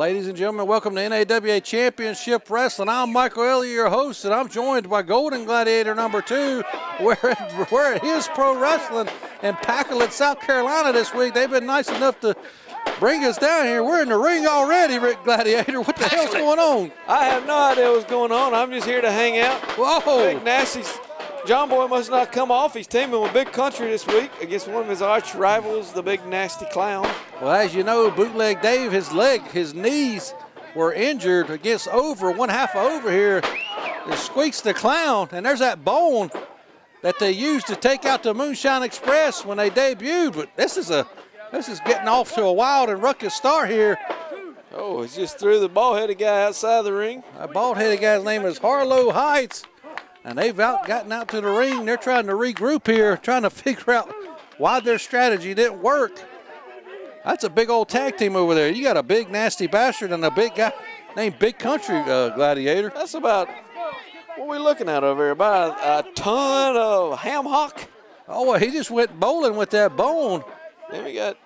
Ladies and gentlemen, welcome to NAWA Championship Wrestling. I'm Michael Elliott, your host, and I'm joined by Golden Gladiator number 2. We're at His Pro Wrestling in Pacolet, South Carolina this week. They've been nice enough to bring us down here. We're in the ring already, Rick Gladiator. What the hell's going on? I have no idea what's going on. I'm just here to hang out. Whoa. Big Nasty's John Boy must not come off. He's teaming with Big Country this week against one of his arch rivals, the Big Nasty Clown. Well, as you know, Bootleg Dave, his knees were injured against one half over here. Is Squeeks the Clown, and there's that bone that they used to take out the Moonshine Express when they debuted. But this is getting off to a wild and ruckus start here. Oh, it's just threw the bald-headed guy outside the ring. That bald-headed guy's name is Harlo Heights. And they've gotten out to the ring. They're trying to regroup here, trying to figure out why their strategy didn't work. That's a big old tag team over there. You got a big nasty bastard and a big guy named Big Country Gladiator. That's about what we looking at over here. About a ton of ham hock. Oh, well, he just went bowling with that bone. Then we got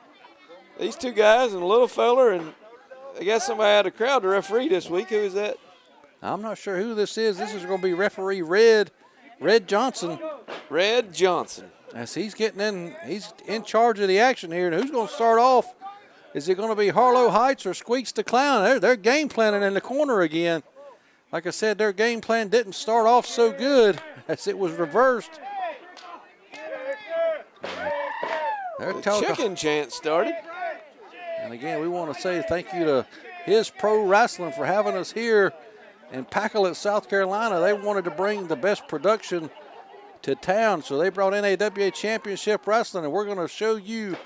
these two guys and a little feller, and they got somebody out of the crowd to referee this week. Who is that? I'm not sure who this is. This is going to be referee Red Johnson. Red Johnson. As he's in charge of the action here. And who's going to start off? Is it going to be Harlo Heights or Squeeks the Clown? They're game planning in the corner again. Like I said, their game plan didn't start off so good as it was reversed. The chicken chant started. And again, we want to say thank you to His Pro Wrestling for having us here in Pacolet, South Carolina. They wanted to bring the best production to town, so they brought NAWA Championship Wrestling, and we're going to show you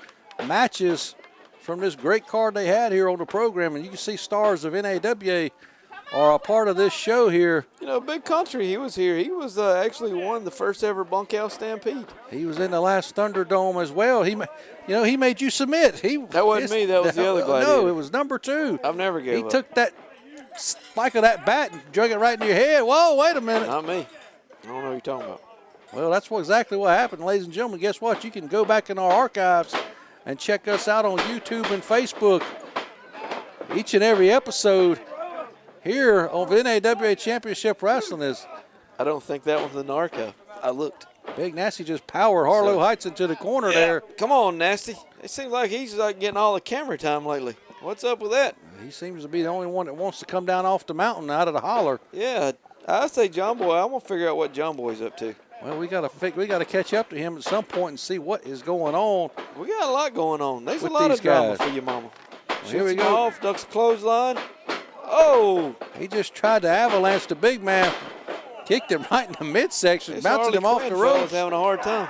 matches from this great card they had here on the program. And you can see stars of NAWA are a part of this show here. You know, Big Country, he was here. He was actually won the first ever bunkhouse stampede. He was in the last Thunderdome as well. He made you submit. That wasn't me. That was the other Gladiator. No, it was number 2. I've never gave up. He took that spike of that bat and drug it right in your head. Whoa, wait a minute. Not me. I don't know what you're talking about. Well, that's exactly what happened, ladies and gentlemen. Guess what? You can go back in our archives and check us out on YouTube and Facebook. Each and every episode here on NAWA Championship Wrestling is. I don't think that one's in the archive. I looked. Big Nasty just powered Harlo Heights into the corner there. Come on, Nasty. It seems like he's getting all the camera time lately. What's up with that? He seems to be the only one that wants to come down off the mountain out of the holler. Yeah, I say John Boy. I'm gonna figure out what John Boy's up to. Well, we gotta catch up to him at some point and see what is going on. We got a lot going on. There's a lot of drama for your mama. Well, here we go. Off, ducks a clothesline. Oh! He just tried to avalanche the big man, kicked him right in the midsection, bouncing him off the ropes. Having a hard time.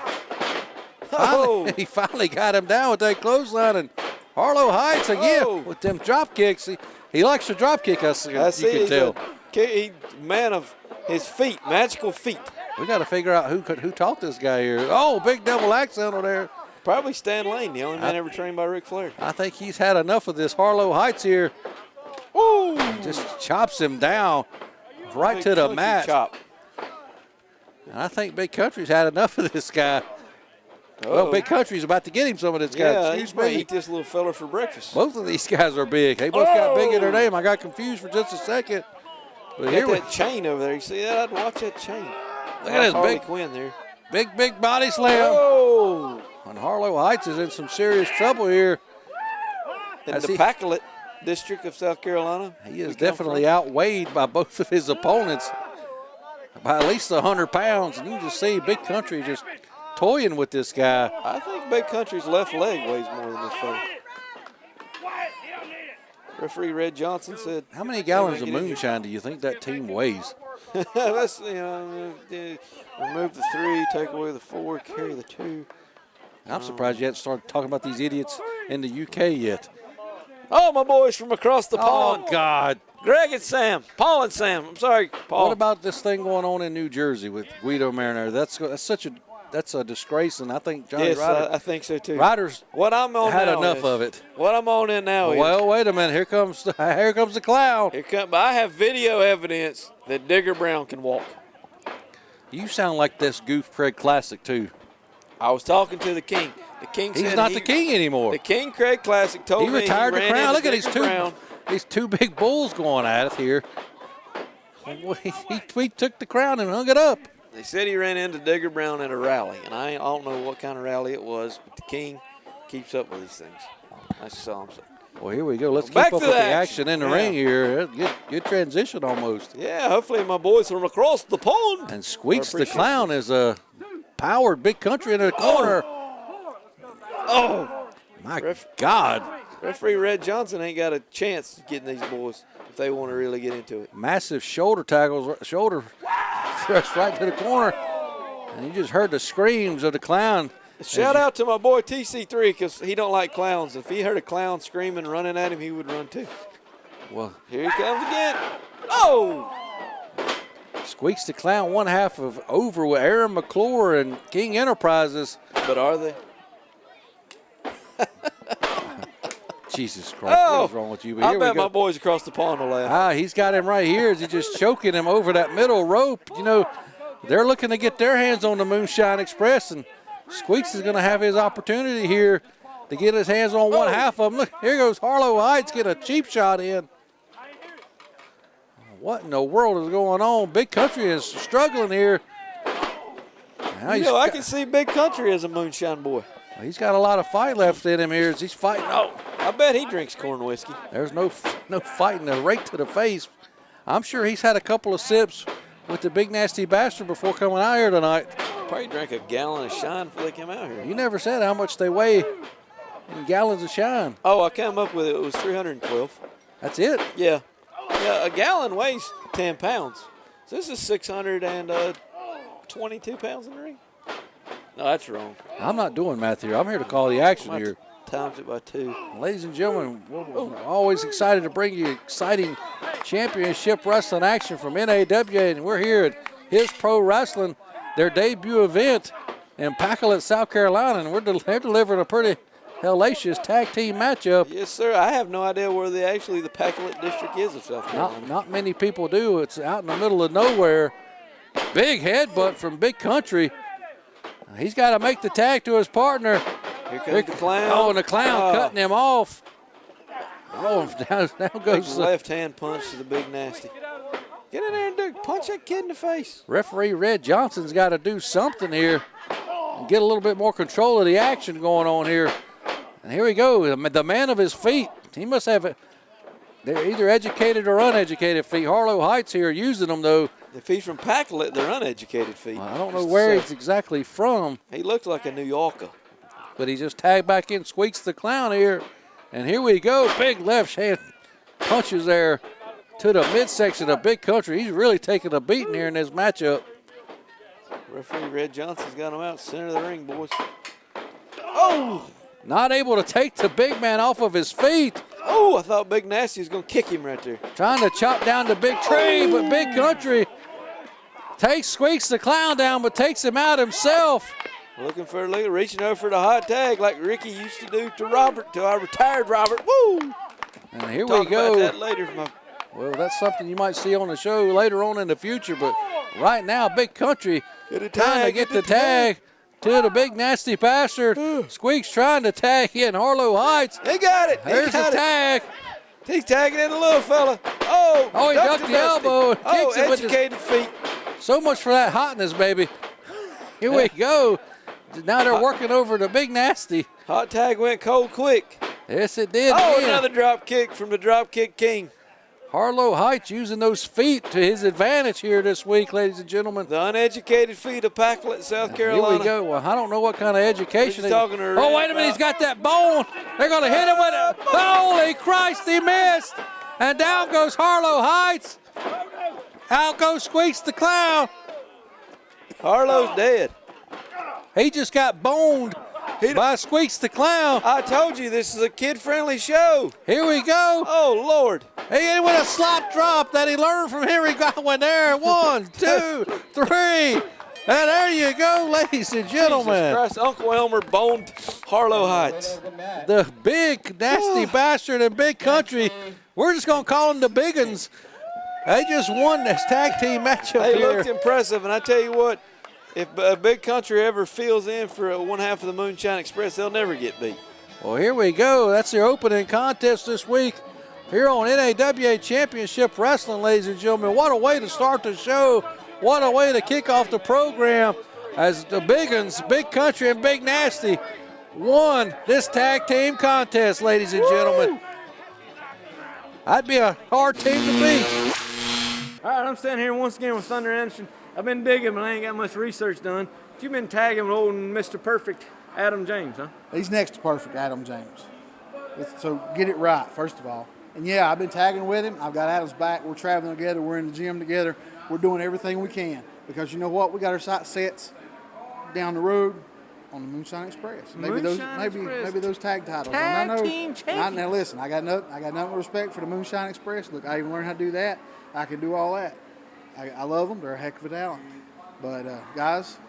He finally got him down with that clothesline, and Harlo Heights again with them drop kicks. He likes to drop kick us. You can tell. He's man of his feet, magical feet. We got to figure out who taught this guy here. Oh, big double axe handle there. Probably Stan Lane, the only man ever trained by Ric Flair. I think he's had enough of this Harlo Heights here. Ooh! Just chops him down right to the mat. Chop. And I think Big Country's had enough of this guy. Well, Big Country's about to get him some of this guy. Yeah, he's going to eat this little fella for breakfast. Both of these guys are big. They both got big in their name. I got confused for just a second. But here that chain over there. You see that? I'd watch that chain. Look at his Harley Quinn there. Big body slam. Oh! And Harlo Heights is in some serious trouble here. In the Pacolet district of South Carolina. He is definitely outweighed by both of his opponents by at least 100 pounds. And you can just see Big Country just toying with this guy. I think Big Country's left leg weighs more than this fella. Referee Red Johnson said, how many gallons of moonshine do you think that team weighs? Let's, remove the 3, take away the 4, carry the 2. I'm surprised you hadn't started talking about these idiots in the UK yet. Oh, my boys from across the pond. Oh, God. Greg and Sam. Paul and Sam. I'm sorry, Paul. What about this thing going on in New Jersey with Guido Marinero? That's a disgrace, and I think Johnny Ryder. I think so too. Ryder's what I'm on had now enough is, of it. What I'm on in now well, wait a minute. Here comes the clown. I have video evidence that Digger Brown can walk. You sound like this Goof Craig Classic too. I was talking to the King. The King said he's not the King anymore. The King Craig Classic told me he retired the crown. Look at his two. these two big bulls going at it here. He took the crown and hung it up. They said he ran into Digger Brown at a rally, and I don't know what kind of rally it was, but the King keeps up with these things. That's all I'm saying. Well, here we go. Let's Back keep up to with the the action in the yeah. ring here. Good transition almost. Yeah, hopefully my boys from across the pond. And Squeeks the Clown is a powered Big Country in the corner. Oh, my God. Referee Red Johnson ain't got a chance of getting these boys if they want to really get into it. Massive shoulder tackles, shoulder thrust right to the corner. And you just heard the screams of the Clown. Shout out to my boy TC3 because he don't like clowns. If he heard a clown screaming, running at him, he would run too. Well, here he comes again. Oh! Squeeks the Clown, one half of over with Aaron McClure and King Enterprises. But are they? Jesus Christ, what is wrong with you? But I bet my boys across the pond will laugh. He's got him right here as he's just choking him over that middle rope. You know, they're looking to get their hands on the Moonshine Express, and Squeeks is going to have his opportunity here to get his hands on one half of them. Look, here goes Harlo Heights getting a cheap shot in. What in the world is going on? Big Country is struggling here. Now I can see Big Country as a moonshine boy. He's got a lot of fight left in him here as he's fighting. Oh, I bet he drinks corn whiskey. There's no fighting, a rake to the face. I'm sure he's had a couple of sips with the Big Nasty Bastard before coming out here tonight. Probably drank a gallon of shine before they came out here. You never said how much they weigh in gallons of shine. Oh, I came up with it. It was 312. That's it? Yeah. Yeah, a gallon weighs 10 pounds. So this is 622 pounds in the ring. No, that's wrong. I'm not doing math here. I'm here to call the action here. Times it by 2. Ladies and gentlemen, we're always excited to bring you exciting championship wrestling action from NAWA, and we're here at His Pro Wrestling, their debut event in Pacolet, South Carolina, and they're delivering a pretty hellacious tag team matchup. Yes, sir. I have no idea where the Pacolet district is of South Carolina. Not many people do. It's out in the middle of nowhere. Big headbutt from Big Country. He's got to make the tag to his partner. Here comes the Clown. Oh, and the Clown cutting him off. Oh, down goes the left hand punch to the Big Nasty. Get in there and punch that kid in the face. Referee Red Johnson's got to do something here and get a little bit more control of the action going on here. And here we go, the man of his feet. He must have it. They're either educated or uneducated feet. Harlo Heights here using them, though. If he's from Pacolet, they're uneducated feet. I don't know where he's exactly from. He looked like a New Yorker. But he just tagged back in, Squeaks the Clown here. And here we go, big left hand punches there to the midsection of Big Country. He's really taking a beating here in this matchup. Referee Red Johnson's got him out center of the ring, boys. Oh! Not able to take the big man off of his feet. Oh, I thought Big Nasty was going to kick him right there. Trying to chop down the big tree, but Big Country takes Squeaks the Clown down, but takes him out himself. Looking for a lead, reaching over for the hot tag like Ricky used to do to Robert, to our retired Robert. Woo! And here Talk we go. about that later. Well, that's something you might see on the show later on in the future, but right now, Big Country trying to get the tag to the Big Nasty Bastard. Squeaks trying to tag in Harlo Heights. He got it. There's the tag. He's tagging in the little fella. Oh, he ducked the elbow. Oh, educated feet. So much for that hotness, baby. Here we go. Now they're working over the Big Nasty. Hot tag went cold quick. Yes, it did. Oh, another drop kick from the drop kick king. Harlo Heights using those feet to his advantage here this week, ladies and gentlemen. The uneducated feet of Pacolet, South Carolina. Here we go. Well, I don't know what kind of education. Talking to oh, wait a minute. He's got that bone. They're going to hit him with it. Holy Christ, he missed. And down goes Harlo Heights. Out goes Squeaks the Clown. Harlo's dead. He just got boned by Squeaks the Clown. I told you this is a kid-friendly show. Here we go. Oh, Lord. He hit with a slop drop that he learned from Henry Godwin there. 1, 2, 3. And there you go, ladies and gentlemen. Jesus Christ, Uncle Elmer boned Harlo Heights. The Big Nasty Bastard and Big Country. We're just going to call them the Big Uns. They just won this tag team matchup here. They looked impressive, and I tell you what, if a Big Country ever fills in for one half of the Moonshine Express, they'll never get beat. Well, here we go. That's their opening contest this week here on NAWA Championship Wrestling, ladies and gentlemen. What a way to start the show. What a way to kick off the program as the big uns, Big Country and Big Nasty, won this tag team contest, ladies and gentlemen. That'd be a hard team to beat. All right, I'm standing here once again with Thunder Anderson. I've been digging, but I ain't got much research done. But you've been tagging with old Mr. Perfect Adam James, huh? He's next to perfect, Adam James. So get it right, first of all. And yeah, I've been tagging with him. I've got Adam's back. We're traveling together. We're in the gym together. We're doing everything we can because you know what? We got our sight sets down the road on the Moonshine Express. Maybe those tag titles. Tag team champions. Now listen, I got nothing but respect for the Moonshine Express. Look, I even learned how to do that. I can do all that. I love them. They're a heck of a talent. But guys,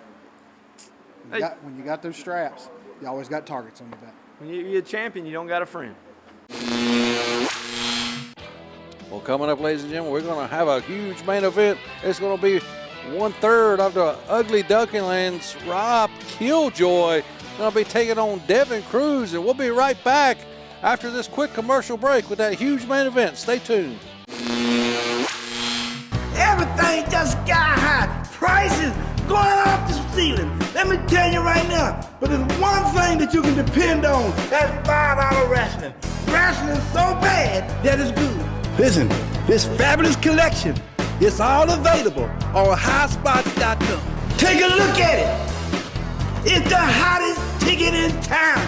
when you got those straps, you always got targets on your back. When you're a champion, you don't got a friend. Well, coming up, ladies and gentlemen, we're going to have a huge main event. It's going to be 1/3 of the Ugly Duckingland's Rob Killjoy going to be taking on Devin Cruz, and we'll be right back after this quick commercial break with that huge main event. Stay tuned. Everything just got high. Prices going off the ceiling. Let me tell you right now, but there's one thing that you can depend on. That's $5 wrestling. Wrestling so bad that it's good. Listen, this fabulous collection, it's all available on highspots.com. Take a look at it. It's the hottest ticket in town.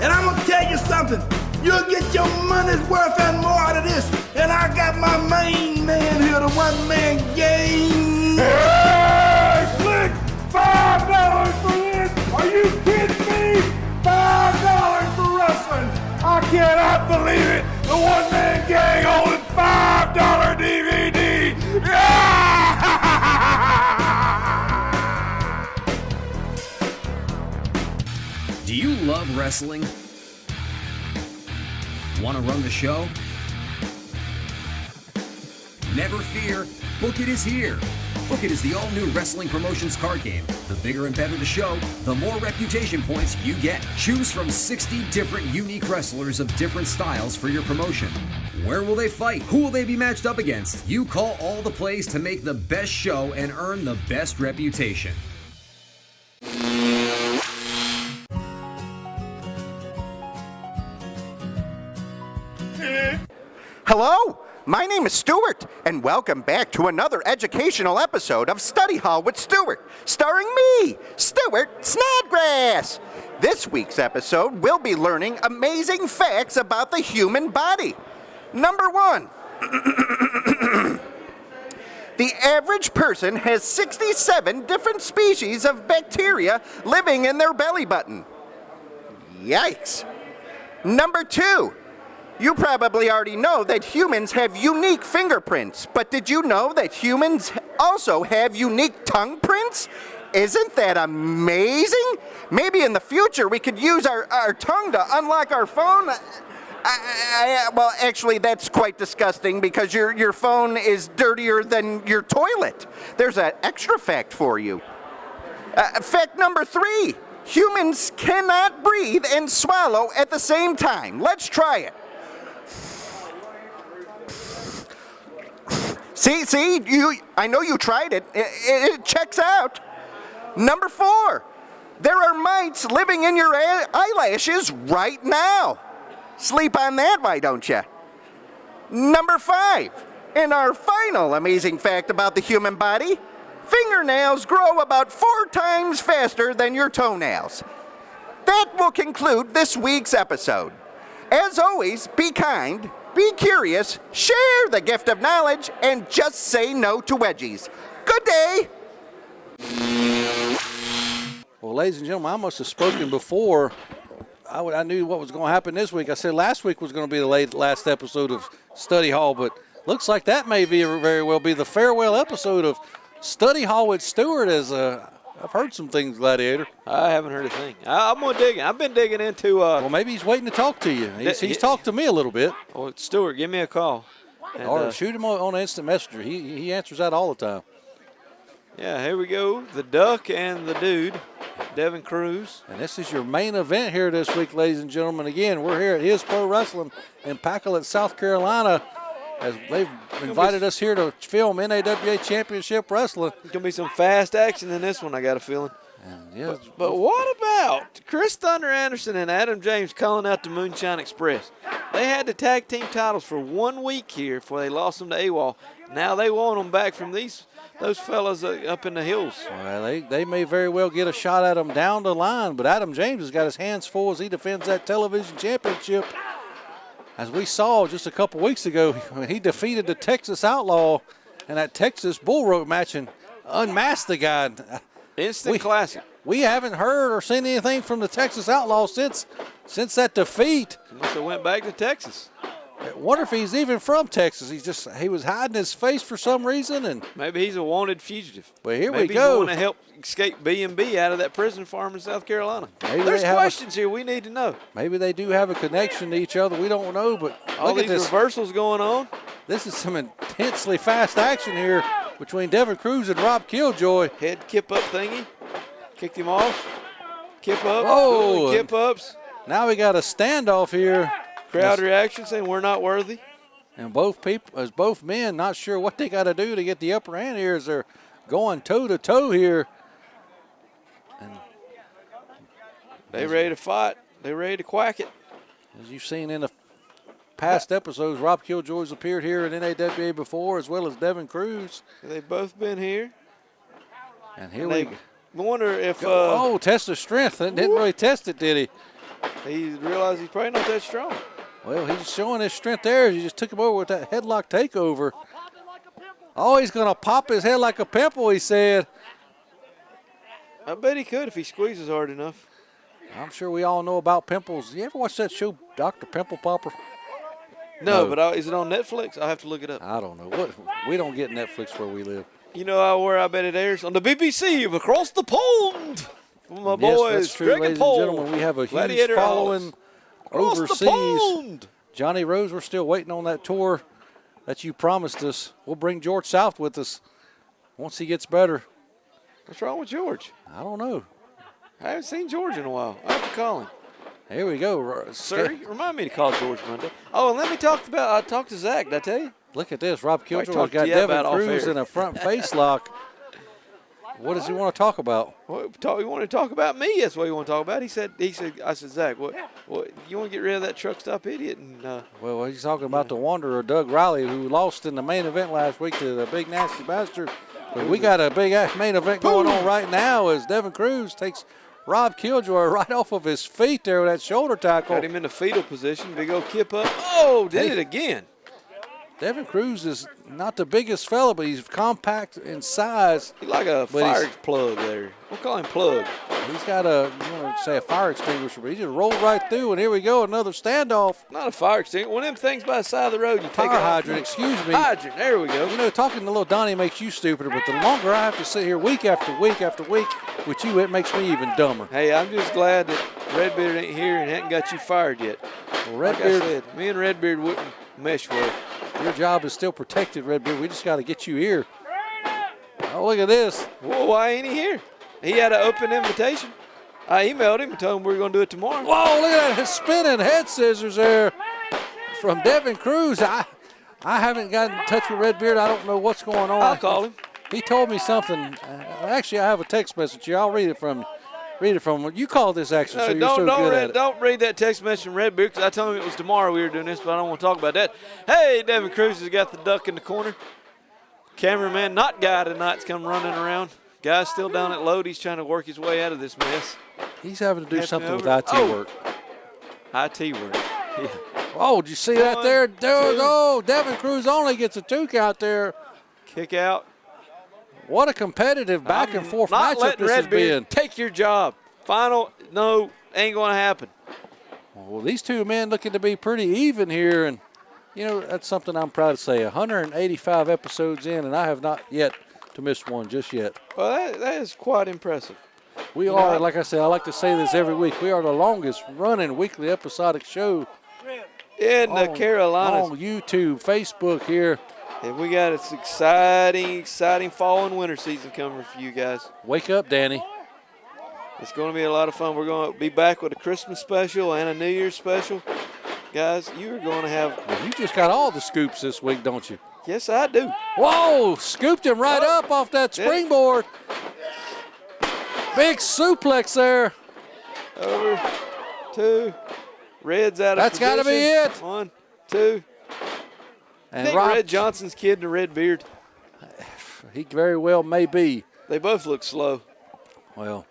And I'm gonna tell you something. You'll get your money's worth and more out of this. And I got my main man here, the one-man gang. Hey, Slick! $5 for this? Are you kidding me? $5 for wrestling. I cannot believe it. The one-man gang holding $5 DVD. Do you love wrestling? Want to run the show? Never fear, Book It is here. Book It is the all-new wrestling promotions card game. The bigger and better the show, the more reputation points you get. Choose from 60 different unique wrestlers of different styles for your promotion. Where will they fight? Who will they be matched up against? You call all the plays to make the best show and earn the best reputation. Hello, my name is Stuart, and welcome back to another educational episode of Study Hall with Stuart, starring me, Stuart Snodgrass. This week's episode, we'll be learning amazing facts about the human body. Number 1, the average person has 67 different species of bacteria living in their belly button. Yikes. Number 2, you probably already know that humans have unique fingerprints, but did you know that humans also have unique tongue prints? Isn't that amazing? Maybe in the future we could use our tongue to unlock our phone. Well, actually, that's quite disgusting because your phone is dirtier than your toilet. There's an extra fact for you. Fact number 3, humans cannot breathe and swallow at the same time. Let's try it. See, I know you tried it. It checks out. Number 4, there are mites living in your eyelashes right now. Sleep on that, why don't you? Number 5, and our final amazing fact about the human body, fingernails grow about 4 times faster than your toenails. That will conclude this week's episode. As always, be kind, be curious, share the gift of knowledge, and just say no to wedgies. Good day. Well, ladies and gentlemen, I must have spoken before I knew what was going to happen this week. I said last week was going to be the last episode of Study Hall, but looks like that may very well be the farewell episode of Study Hall with Stuart. I've heard some things, Gladiator. I haven't heard a thing. I'm going to dig in. I've been digging into... well, maybe he's waiting to talk to you. He's talked to me a little bit. Well, Stuart, give me a call. And, or shoot him on Instant Messenger. He answers that all the time. Yeah, here we go. The duck and the dude. Devin Cruz. And this is your main event here this week, ladies and gentlemen. Again, we're here at His Pro Wrestling in Pacolet, South Carolina, as they've invited us here to film NAWA Championship Wrestling. There's going to be some fast action in this one, I got a feeling. And yeah, But what about Chris Thunder Anderson and Adam James calling out the Moonshine Express? They had the tag team titles for 1 week here before they lost them to AWOL. Now they want them back from those fellas up in the hills. well, they may very well get a shot at them down the line, but Adam James has got his hands full as he defends that television championship. As we saw just a couple weeks ago, when he defeated the Texas Outlaw in that Texas bull rope match and unmasked the guy. Instant classic. We haven't heard or seen anything from the Texas Outlaw since that defeat. Must have went back to Texas. I wonder if he's even from Texas. He was hiding his face for some reason, and Maybe he's a wanted fugitive. But here Maybe we go. He's going to help escape B.N.B. out of that prison farm in South Carolina. Maybe There's they have questions here we need to know. maybe they do have a connection to each other. We don't know, but All look at these this. reversals going on. This is some intensely fast action here between Devin Cruz and Rob Killjoy. Head kip up thingy. Kicked him off. Kip up. Whoa. Ooh, kip ups. Now we got a standoff here, Crowd reaction saying we're not worthy. and both men not sure what they got to do to get the upper hand here as they're going toe to toe here. They ready to fight. They ready to quack it. As you've seen in the past episodes, Rob Killjoy's appeared here in NAWA before, as well as Devin Cruz. They've both been here. And here And we they wonder if oh, test of strength. Didn't really test it, did he? he realized he's probably not that strong. Well, he's showing his strength there. He just took him over with that headlock takeover. Oh, he's going to pop his head like a pimple, he said. I bet he could if he squeezes hard enough. I'm sure we all know about pimples. You ever watch that show, Dr. Pimple Popper? No, No. but is it on Netflix? I'll have to look it up. I don't know. We don't get Netflix where we live. You know where I bet it airs? On the BBC of Across the Pond. For my Yes, boys, that's true, Dragon ladies Pole. and gentlemen. We have a huge Gladiator following Alex. Across the overseas. pond. Johnny Rose, we're still waiting on that tour that you promised us. We'll bring George South with us once he gets better. What's wrong with George? I don't know. I haven't seen George in a while. I have to call him. Here we go. Sir, remind me to call George Monday. Oh, and let me talk I talked to Zach. Did I tell you? Look at this. Rob Killjoy's talked to got you Devin about off Cruz air. in a front face lock. What does he want to talk about? You want to talk about me? That's what you want to talk about. I said, I said, Zach, what you want to get rid of that truck stop idiot? And Well, he's talking about the Wanderer, Doug Riley, who lost in the main event last week to the Big Nasty Bastard. But we got a big main event going on right now as Devin Cruz takes Rob Killjoy right off of his feet there with that shoulder tackle. got him in the fetal position. Big old kip up. Oh, did it again. Devin Cruz is not the biggest fella, but he's compact in size. He's like a But fire plug there. We'll call him plug. He's got you want to say a fire extinguisher, but he just rolled right through, and here we go, another standoff. Not a fire extinguisher. One of them things by the side of the road you take Fire it off. hydrant, excuse me. Hydrant. There we go. You know, talking to little Donnie makes you stupider, but the longer I have to sit here week after week after week with you, it makes me even dumber. Hey, I'm just glad that Redbeard ain't here and hadn't got you fired yet. Well, Like I Redbeard, said, me and Redbeard wouldn't mesh well. your job is still protected, Redbeard. We just got to get you here. Oh, look at this. Well, why ain't he here? He had an open invitation. I emailed him and told him we were going to do it tomorrow. Whoa, look at that spinning head scissors there from Devin Cruz. I haven't gotten in touch with Redbeard. I don't know what's going on. I'll call him. He told me something. Actually, I have a text message here. I'll read it from him. You call this action, No, so you're so good at it. don't read that text message from Redbeard because I told him it was tomorrow we were doing this, but I don't want to talk about that. Hey, Devin Cruz has got the duck in the corner. Cameraman, not guy tonight's come running around. Guy's still down at Lodi. He's trying to work his way out of this mess. He's having to do Tapping something with over. IT Oh. work. IT work. Yeah. Oh, did you see that One, there? two. Oh, Devin Cruz only gets a 2 count there. Kick out. What a competitive back and forth Not matchup letting this has Redbeard been. take your job. Final, no, ain't going to happen. Well, these two men looking to be pretty even here, and you know that's something I'm proud to say. 185 episodes in, and I have not yet to miss one just yet. Well, that is quite impressive. We are, like I said, I like to say this every week. We are the longest running weekly episodic show In the Carolinas. on YouTube, Facebook here. And we got this exciting fall and winter season coming for you guys. Wake up, Danny. It's going to be a lot of fun. We're going to be back with a Christmas special and a New Year's special. Guys, you are going to have. Well, you just got all the scoops this week, don't you? Yes, I do. Whoa, scooped him right up off that springboard. Big suplex there. Over, 2. Red's out of That's position. got to be it. 1, 2. And think Rob, Red Johnson's kid in the red beard. he very well may be. They both look slow. Well,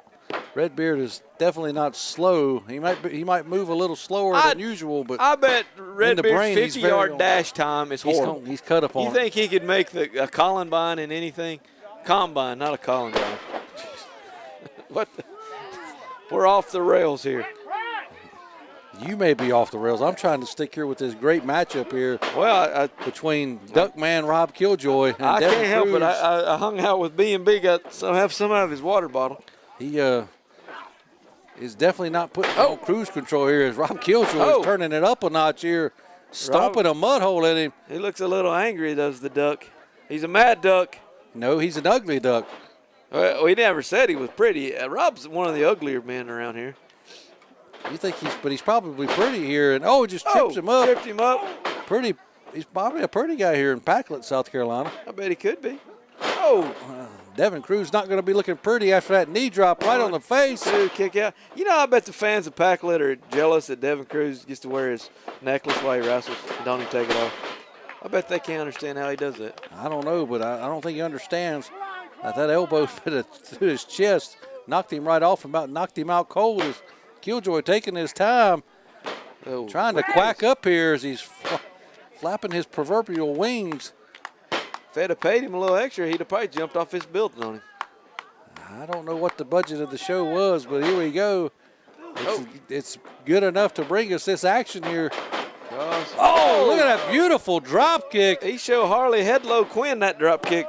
Redbeard is definitely not slow. He might move a little slower than usual, but I bet in the Redbeard's brain, he's 50-yard very- dash time is horrible. he's cut up on. You think he could make a Columbine in anything? Combine, not a Columbine. What? We're off the rails here. You may be off the rails. I'm trying to stick here with this great matchup here Well, between Duckman Rob Killjoy and I Devin can't help it. Cruz. I hung out with B.N.B. Have some out of his water bottle. He is definitely not putting on cruise control here as Rob Killjoy is turning it up a notch here, stomping a mud hole at him. He looks a little angry, does the duck. He's a mad duck. No, he's an ugly duck. Well, we never said he was pretty. Rob's one of the uglier men around here. You think he's probably pretty here, and just trips him up. Tripped him up. Pretty, he's probably a pretty guy here in Packlet, South Carolina. I bet he could be. Oh, Devin Cruz not going to be looking pretty after that knee drop right on the face. dude, kick out. You know, I bet the fans of Packlet are jealous that Devin Cruz gets to wear his necklace while he wrestles and don't even take it off. I bet they can't understand how he does that. I don't know, but I don't think he understands that elbow through his chest knocked him right off and about knocked him out cold. As Killjoy taking his time, trying to quack up here as he's flapping his proverbial wings. If they'd have paid him a little extra, he'd have probably jumped off his building on him. I don't know what the budget of the show was, but here we go. It's good enough to bring us this action here. Oh, look at that beautiful drop kick. He showed Harley Hedlow Quinn that drop kick.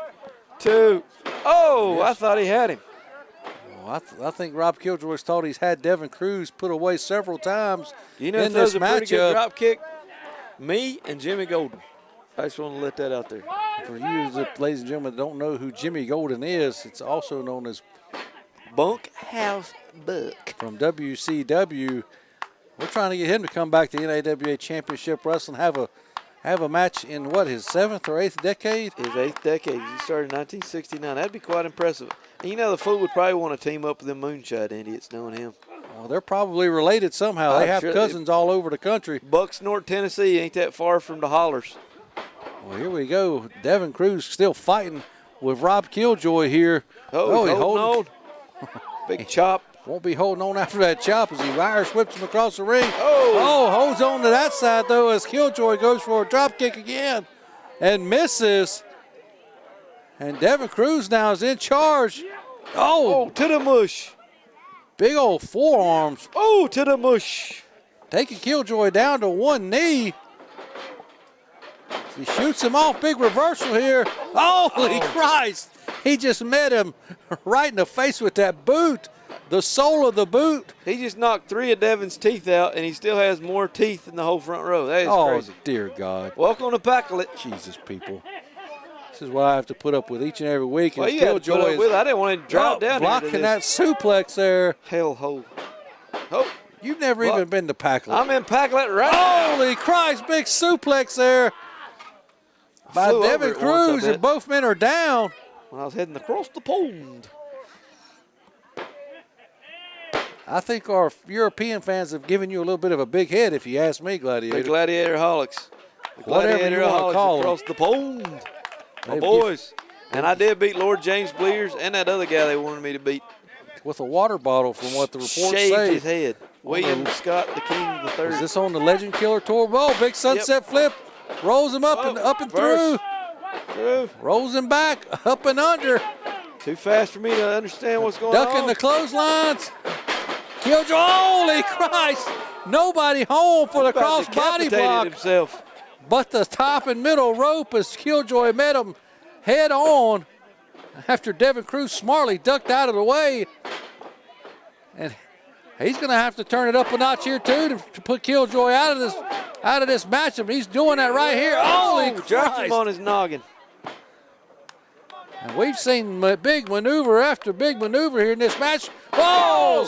2. Oh, yes. I thought he had him. Well, I think Rob Killjoy's thought he's had Devin Cruz put away several times you know, in this a pretty good matchup. drop kick? Me and Jimmy Golden. I just want to let that out there. For you, ladies and gentlemen, that don't know who Jimmy Golden is, it's also known as Bunkhouse Buck. From WCW. We're trying to get him to come back to NAWA Championship Wrestling, have a match in his 7th or 8th decade? His 8th decade. He started in 1969. That'd be quite impressive. And you know, the fool would probably want to team up with them moonshine idiots, knowing him. Well, they're probably related somehow. They have cousins all over the country. Bucks, North Tennessee, ain't that far from the hollers. Well, here we go. Devin Cruz still fighting with Rob Killjoy here. Oh, he's holding on. Big chop. Won't be holding on after that chop as he Irish whips him across the ring. Holds on to that side, though, as Killjoy goes for a drop kick again and misses. And Devin Cruz now is in charge. To the mush. Big old forearms. To the mush. Taking Killjoy down to one knee. He shoots him off. Big reversal here. Holy Christ. He just met him right in the face with that boot. The sole of the boot. He just knocked 3 of Devin's teeth out, and he still has more teeth than the whole front row. That is crazy. Oh, dear God. Welcome to Packlet. Jesus, people. This is what I have to put up with each and every week. Well, you had to put up with it. I didn't want to drive down blocking here that suplex there. Hellhole. You've never even been to Packlet. I'm in Packlet right now. Holy Christ, big suplex there by Devin Cruz, and both men are down. When I was heading across the pond. I think our European fans have given you a little bit of a big head, if you ask me, Gladiator. The Gladiator Holics. The Whatever you want to call across the pond. My boys. And I did beat Lord James Blears and that other guy they wanted me to beat. With a water bottle, from what the reports say. Shaved his head. William Scott, the King III. Is this on the Legend Killer Tour? Oh, big sunset flip. Rolls him up and through. Rolls him back, up and under. Too fast for me to understand what's going on. Ducking the clotheslines. Killjoy, holy Christ. Nobody home for the cross body block. Himself. But the top and middle rope as Killjoy met him head on after Devin Cruz smartly ducked out of the way. And he's going to have to turn it up a notch here, too, to put Killjoy out of this matchup. He's doing that right here. Holy Christ. Dropped him on his noggin. And we've seen big maneuver after big maneuver here in this match. Whoa!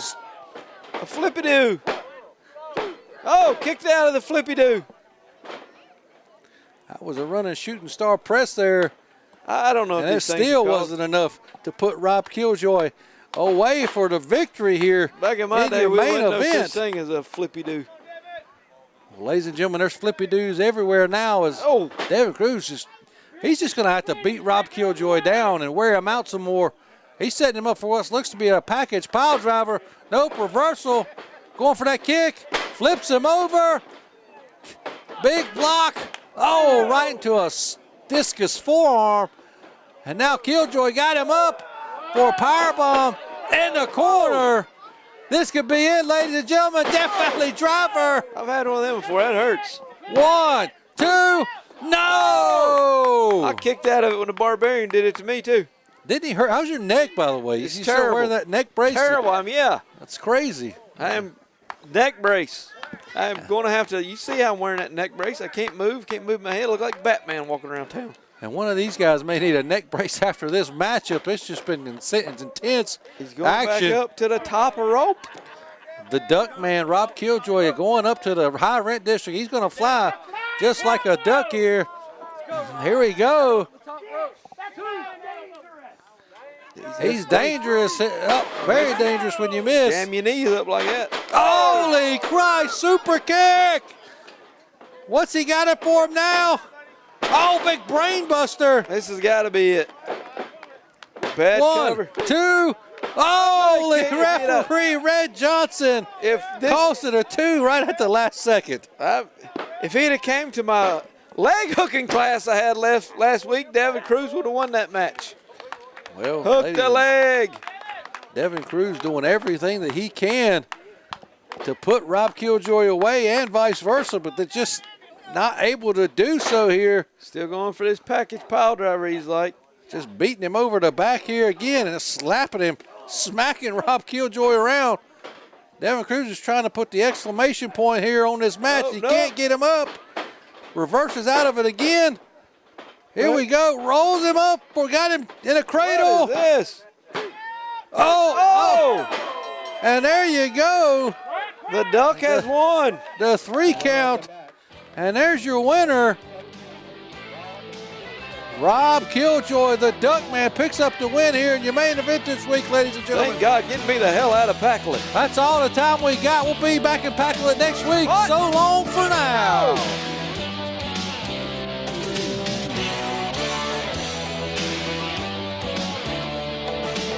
A flippy-doo. Oh, kicked out of the flippy-doo. That was a running shooting star press there. I don't know if And it these things still are called. wasn't enough to put Rob Killjoy away for the victory here. Back in my in day, your we main wouldn't know event. such thing as a flippy-doo. Ladies and gentlemen, there's flippy doos everywhere now as Devin Cruz he's just going to have to beat Rob Killjoy down and wear him out some more. He's setting him up for what looks to be a package pile driver. Nope, reversal. Going for that kick. Flips him over. Big block. Oh, right into a discus forearm. And now Killjoy got him up for a powerbomb in the corner. This could be it, ladies and gentlemen. Death Valley driver. I've had one of them before. That hurts. 1, 2, no! I kicked out of it when the Barbarian did it to me, too. Didn't he hurt? How's your neck, by the way? It's you still terrible. wearing that neck brace? Terrible. I mean, yeah. That's crazy. I am neck brace. I am going to have to. You see how I'm wearing that neck brace? I can't move my head. I look like Batman walking around town. And one of these guys may need a neck brace after this matchup. It's just been intense He's going action. back up to the top of rope. The duck man, Rob Killjoy, going up to the high rent district. He's going to fly just like a duck here. Here we go. He's dangerous. Very dangerous when you miss. Jam your knees up like that. Holy Christ, super kick. What's he got it for him now? Oh, big brain buster. This has got to be it. Bad 1, cover. 2. Holy Can't get up. referee Red Johnson If this, calls it a 2 right at the last second. if he'd have came to my leg hooking class I had last week, Devin Cruz would have won that match. Well, Hook the leg. Devin Cruz doing everything that he can to put Rob Killjoy away and vice versa, but they're just not able to do so here. Still going for this package pile driver, he's like. Just beating him over the back here again and slapping him, smacking Rob Killjoy around. Devin Cruz is trying to put the exclamation point here on this match. He can't get him up. Reverses out of it again. Here we go. Rolls him up. We got him in a cradle. What is this? Oh. And there you go. The duck has won. The 3 count. And there's your winner. Rob Killjoy, the duck man, picks up the win here in your main event this week, ladies and gentlemen. Thank God, getting me the hell out of Packlet. That's all the time we got. We'll be back in Packlet next week. What? So long for now.